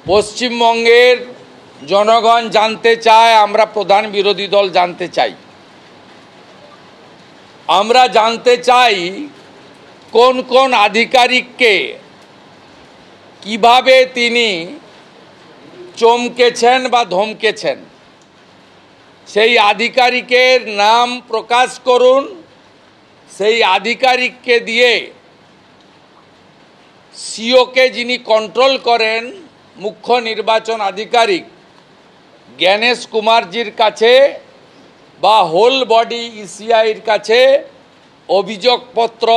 পশ্চিমবঙ্গের জনগণ জানতে চায়, আমরা প্রধান বিরোধী দল জানতে চাই। আমরা জানতে চাই কোন কোন আধিকারিককে কিভাবে তিনি চমকেছেন বা ধমকেছেন। সেই আধিকারিকের নাম প্রকাশ করুন। সেই আধিকারিককে দিয়ে সিওকে যিনি কন্ট্রোল করেন, মুখ্য নির্বাচন আধিকারিক জ্ঞানেশ কুমারজির কাছে বা হোল বডি ইসিআইয়ের কাছে অভিযোগপত্র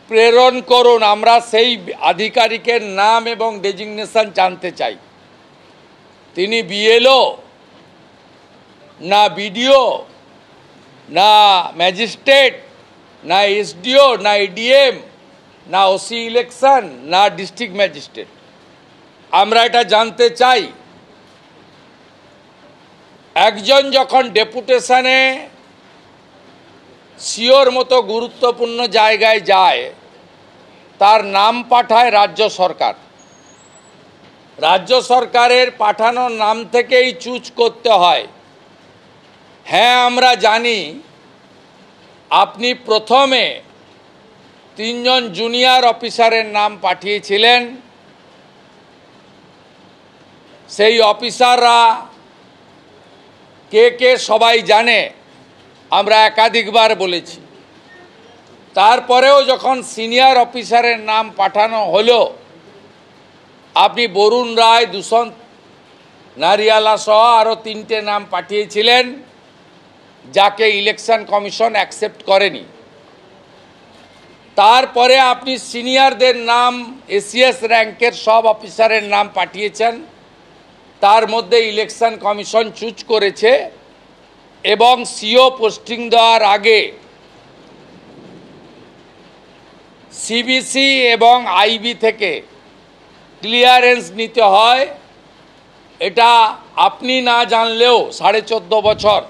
প্রেরণ করুন। আমরা সেই আধিকারিকের নাম এবং ডেজিগনেশন জানতে চাই। তিনি বিএলও না বিডিও না ম্যাজিস্ট্রেট না এসডিও না এডিএম না ওসি ইলেকশন না ডিস্ট্রিক্ট ম্যাজিস্ট্রেট, আমরা এটা জানতে চাই। একজন যখন ডেপুটেশনে সিওর মতো গুরুত্বপূর্ণ জায়গায় যায়, তার নাম পাঠায় রাজ্য সরকার। রাজ্য সরকারের পাঠানোর নাম থেকেই চুজ করতে হয়। হ্যাঁ, আমরা জানি আপনি প্রথমে 3 জন জুনিয়র অফিসারের নাম পাঠিয়েছিলেন। সেই অফিসাররা কে কে সবাই জানে, আমরা একাধিকবার বলেছি। তারপরেও যখন সিনিয়র অফিসারের নাম পাঠানো হলো, আপনি বরুণ রায়, দুষ্যন্ত নারিয়ালা সহ আরও 3টে নাম পাঠিয়েছিলেন, যাকে ইলেকশন কমিশন অ্যাকসেপ্ট করেনি। তারপরে আপনি সিনিয়রদের নাম, এসিএস র্যাঙ্কের সব অফিসারের নাম পাঠিয়েছেন। তার মধ্যে ইলেকশন কমিশন চুজ করেছে এবং সিও পোস্টিং দেওয়ার আগে সিবিসি এবং আইবি থেকে ক্লিয়ারেন্স নিতে হয়। এটা আপনি না জানলেও 14.5 বছর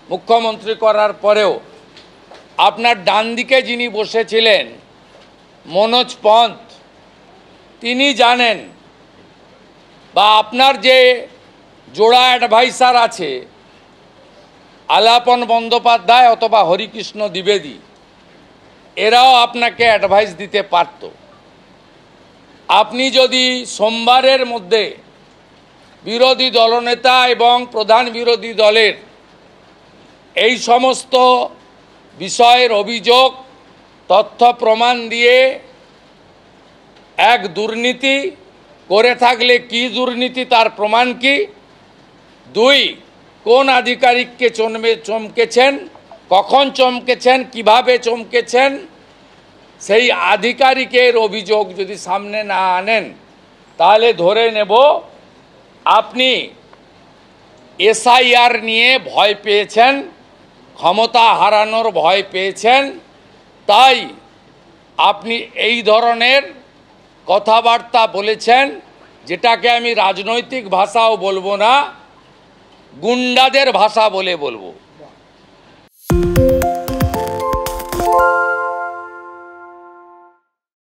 মুখ্যমন্ত্রী করার পরেও আপনার ডান দিকে যিনি বসেছিলেন মনোজ পন্থ, তিনি জানেন, বা আপনার যে জোড়া অ্যাডভাইসার আছে আলাপন বন্দ্যোপাধ্যায় অথবা হরিকৃষ্ণ দ্বিবেদী, এরাও আপনাকে অ্যাডভাইস দিতে পারত। আপনি যদি সোমবারের মধ্যে বিরোধী দলনেতা এবং প্রধান বিরোধী দলের এই সমস্ত বিষয়ের অভিযোগ, তথ্য প্রমাণ দিয়ে এক দুর্নীতি করে থাকলে কি দুর্নীতি, তার প্রমাণ কি, 2 কোন আধিকারিককে চমকেছেন, কখন চমকেছেন, কিভাবে চমকেছেন, সেই আধিকারিকের অভিযোগ যদি সামনে না আনেন, তাহলে ধরে নেব আপনি এসআইআর নিয়ে ভয় পেয়েছেন, ক্ষমতা হারানোর ভয় পেয়েছেন, তাই আপনি এই ধরনের কথাবার্তা বলেছেন, যেটাকে আমি রাজনৈতিক ভাষাও বলবো না, গুন্ডাদের ভাষা বলবো।